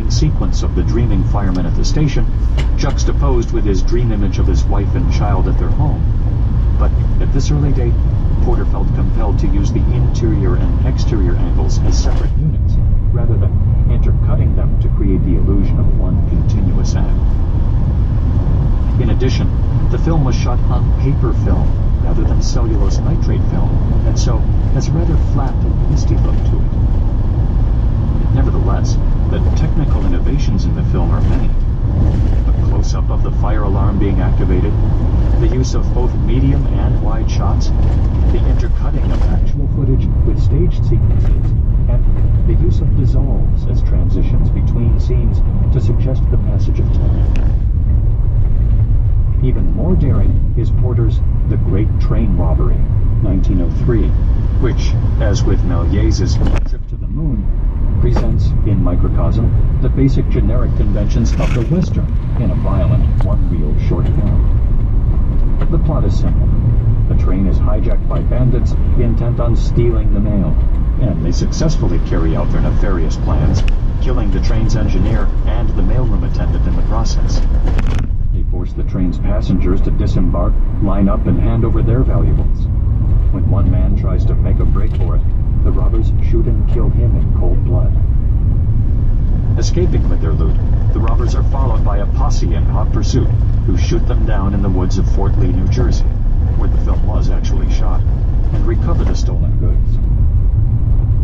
opening sequence of the dreaming fireman at the station, juxtaposed with his dream image of his wife and child at their home. But at this early date, Porter felt compelled to use the interior and exterior angles as separate units, rather than intercutting them to create the illusion of one continuous act. In addition, the film was shot on paper film rather than cellulose nitrate film, and so has a rather flat and misty look to it. Nevertheless, the technical innovations in the film are many. A close-up of the fire alarm being activated, the use of both medium and wide shots, the intercutting of actual footage with staged sequences, and the use of dissolves as transitions between scenes to suggest the passage of time. Even more daring is Porter's The Great Train Robbery, 1903, which, as with Méliès's Trip to the Moon, presents in microcosm the basic generic conventions of the Western in a violent, one-reel short film. The plot is simple. The train is hijacked by bandits intent on stealing the mail, and they successfully carry out their nefarious plans, killing the train's engineer and the mailroom attendant in the process. They force the train's passengers to disembark, line up, and hand over their valuables. When one man tries to make a break for it, the robbers shoot and kill him in cold blood. Escaping with their loot, the robbers are followed by a posse in hot pursuit, who shoot them down in the woods of Fort Lee, New Jersey, where the film was actually shot, and recover the stolen goods.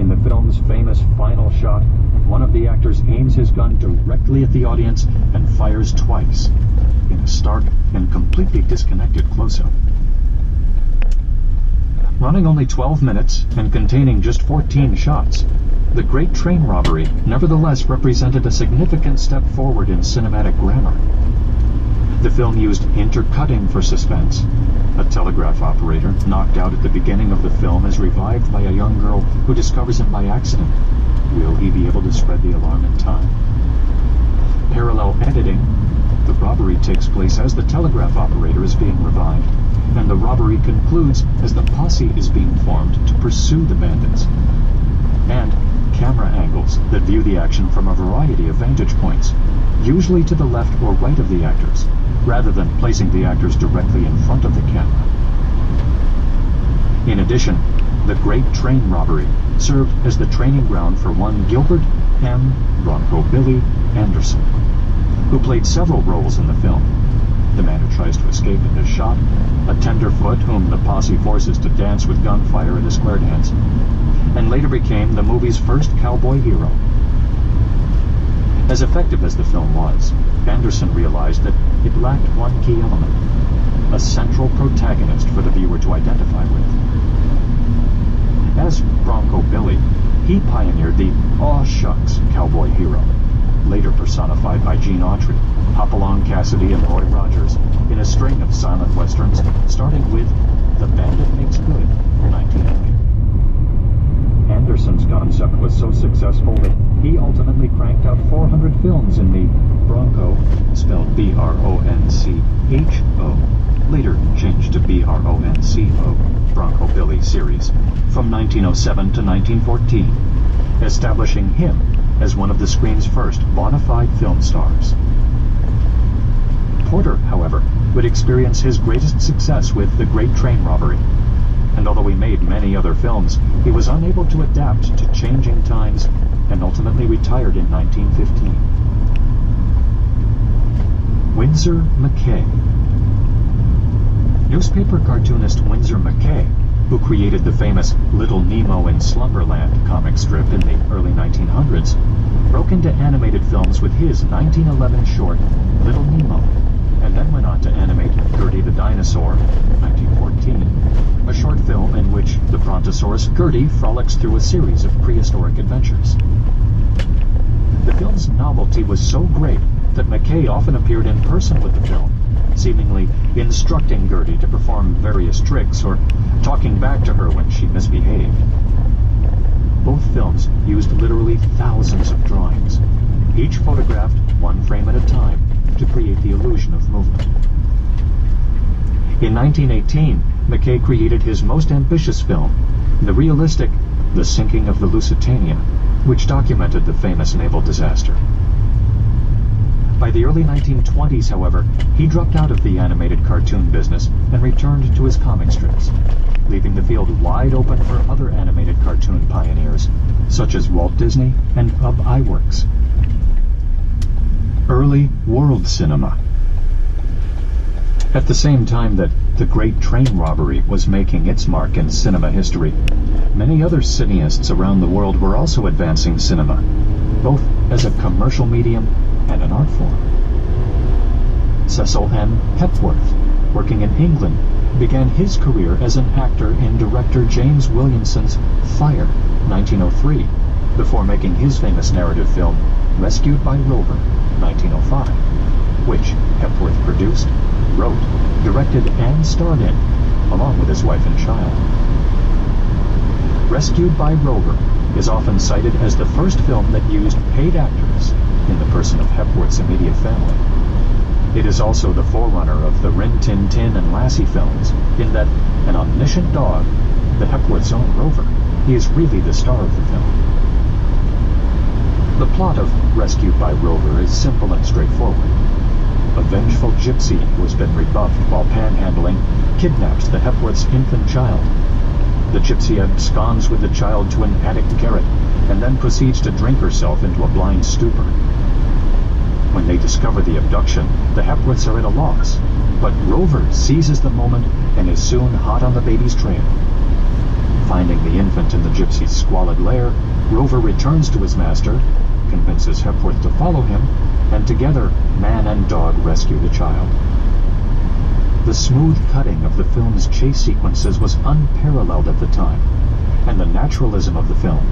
In the film's famous final shot, one of the actors aims his gun directly at the audience and fires twice, in a stark and completely disconnected close-up. Running only 12 minutes and containing just 14 shots, The Great Train Robbery nevertheless represented a significant step forward in cinematic grammar. The film used intercutting for suspense. A telegraph operator, knocked out at the beginning of the film, is revived by a young girl who discovers him by accident. Will he be able to spread the alarm in time? Parallel editing. The robbery takes place as the telegraph operator is being revived, and the robbery concludes as the posse is being formed to pursue the bandits. And camera angles that view the action from a variety of vantage points, usually to the left or right of the actors, rather than placing the actors directly in front of the camera. In addition, The Great Train Robbery served as the training ground for one Gilbert M. Bronco Billy Anderson, who played several roles in the film. The man who tries to escape and is shot, a tenderfoot whom the posse forces to dance with gunfire in a square dance, and later became the movie's first cowboy hero. As effective as the film was, Anderson realized that it lacked one key element, a central protagonist for the viewer to identify with. As Bronco Billy, he pioneered the aw shucks cowboy hero, later personified by Gene Autry, Hopalong Cassidy, and Roy Rogers, in a string of silent westerns, starting with The Bandit Makes Good, 1908. Anderson's concept was so successful that he ultimately cranked out 400 films in the Bronco, spelled B-R-O-N-C-H-O, later changed to B-R-O-N-C-O, Bronco Billy series, from 1907 to 1914, establishing him as one of the screen's first bona fide film stars. Porter, however, would experience his greatest success with The Great Train Robbery, and although he made many other films, he was unable to adapt to changing times and ultimately retired in 1915. Winsor McCay. Newspaper cartoonist Winsor McCay, who created the famous Little Nemo in Slumberland comic strip in the early 1900s, broke into animated films with his 1911 short, Little Nemo, and then went on to animate Gertie the Dinosaur, 1914, a short film in which the brontosaurus Gertie frolics through a series of prehistoric adventures. The film's novelty was so great that McCay often appeared in person with the film, seemingly instructing Gertie to perform various tricks or talking back to her when she misbehaved. Both films used literally thousands of drawings, each photographed one frame at a time to create the illusion of movement. In 1918, McCay created his most ambitious film, the realistic The Sinking of the Lusitania, which documented the famous naval disaster. By the early 1920s, however, he dropped out of the animated cartoon business and returned to his comic strips, leaving the field wide open for other animated cartoon pioneers, such as Walt Disney and Ub Iwerks. Early world cinema. At the same time that The Great Train Robbery was making its mark in cinema history, many other cineasts around the world were also advancing cinema, both as a commercial medium and an art form. Cecil M. Hepworth, working in England, began his career as an actor in director James Williamson's Fire, 1903, before making his famous narrative film Rescued by Rover, 1905, which Hepworth produced, wrote, directed, and starred in, along with his wife and child. Rescued by Rover is often cited as the first film that used paid actors in the person of Hepworth's immediate family. It is also the forerunner of the Rin Tin Tin and Lassie films, in that an omniscient dog, the Hepworth's own Rover, is really the star of the film. The plot of Rescued by Rover is simple and straightforward. A vengeful gypsy who has been rebuffed while panhandling kidnaps the Hepworth's infant child. The gypsy absconds with the child to an attic garret and then proceeds to drink herself into a blind stupor. When they discover the abduction, the Hepworths are at a loss, but Rover seizes the moment and is soon hot on the baby's trail. Finding the infant in the gypsy's squalid lair, Rover returns to his master, convinces Hepworth to follow him, and together, man and dog rescue the child. The smooth cutting of the film's chase sequences was unparalleled at the time, and the naturalism of the film,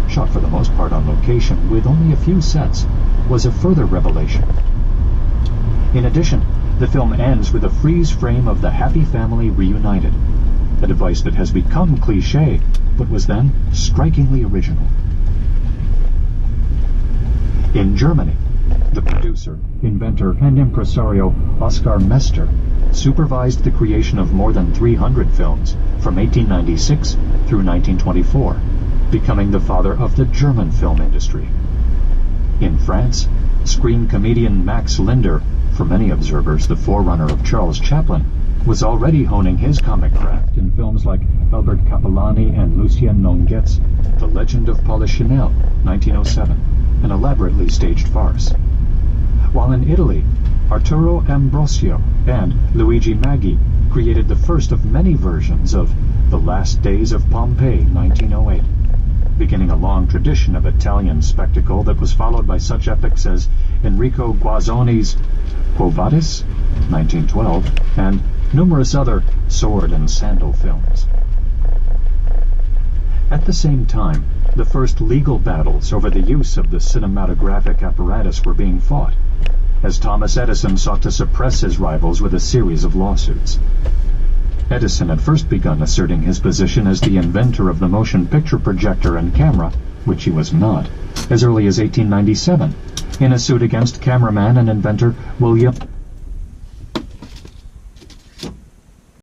shot for the most part on location with only a few sets, was a further revelation. In addition, the film ends with a freeze frame of the happy family reunited, a device that has become cliché, but was then strikingly original. In Germany, the producer, inventor, and impresario Oskar Mester supervised the creation of more than 300 films from 1896 through 1924, becoming the father of the German film industry. In France, screen comedian Max Linder, for many observers the forerunner of Charles Chaplin, was already honing his comic craft in films like Albert Capellani and Lucien Nonguet's The Legend of Polichinelle, 1907, an elaborately staged farce. While in Italy, Arturo Ambrosio and Luigi Maggi created the first of many versions of The Last Days of Pompeii, 1908, beginning a long tradition of Italian spectacle that was followed by such epics as Enrico Guazzoni's Quo Vadis, 1912, and numerous other sword and sandal films. At the same time, the first legal battles over the use of the cinematographic apparatus were being fought, as Thomas Edison sought to suppress his rivals with a series of lawsuits. Edison had first begun asserting his position as the inventor of the motion picture projector and camera, which he was not, as early as 1897, in a suit against cameraman and inventor William